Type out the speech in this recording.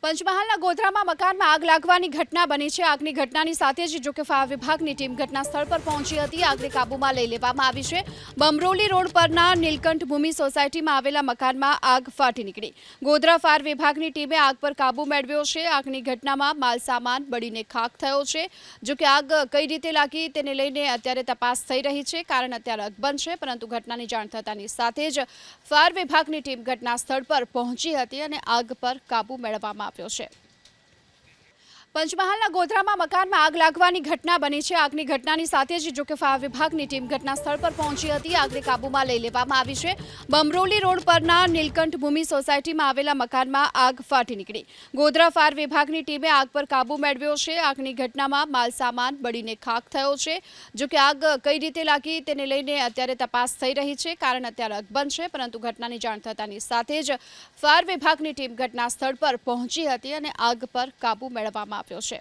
પંચમહાલના ગોધરામાં મકાનમાં આગ લાગવાની ઘટના બની છે। આગની ઘટનાની સાથે જ જોકે ફાયર વિભાગની ટીમ ઘટના સ્થળ પર પહોંચી હતી। આગને કાબૂમાં લઈ લેવામાં આવી છે। બમરોલી રોડ પરના નીલકંઠ ભૂમિ સોસાયટીમાં આવેલા મકાનમાં આગ ફાટી નીકળી। ગોધરા ફાયર વિભાગની ટીમે આગ પર કાબૂ મેળવ્યો છે। આગની ઘટનામાં માલ સામાન બળીને ખાખ થયો છે। જોકે આગ કઈ રીતે લાગી તેને લઈને અત્યારે તપાસ થઈ રહી છે। કારણ અત્યારે અકબંધ છે, પરંતુ ઘટનાની જાણ થતાની સાથે જ ફાયર વિભાગની ટીમ ઘટના સ્થળ પર પહોંચી હતી અને આગ પર કાબૂ મેળવવામાં આવ્યો છે। પંચમહાલના ગોધરામાં મકાનમાં આગ લાગવાની ઘટના બની છે। આગની ઘટનાની સાથે જ જોકે ફાયર વિભાગની ટીમ ઘટના સ્થળ પર પહોંચી હતી। આગને કાબૂમાં લઈ લેવામાં આવી છે। બમરોલી રોડ પરના નીલકંઠ ભૂમિ સોસાયટીમાં આવેલા મકાનમાં આગ ફાટી નીકળી। ગોધરા ફાયર વિભાગની ટીમે આગ પર કાબૂ મેળવ્યો છે। આગની ઘટનામાં માલ સામાન બળીને ખાખ થયો છે। જોકે આગ કઈ રીતે લાગી તેને લઈને અત્યારે તપાસ થઈ રહી છે। કારણ અત્યારે અકબંધ છે, પરંતુ ઘટનાની જાણ થતાની સાથે જ ફાયર વિભાગની ટીમ ઘટના સ્થળ પર પહોંચી હતી અને આગ પર કાબૂ મેળવવામાં આવ્યો છે।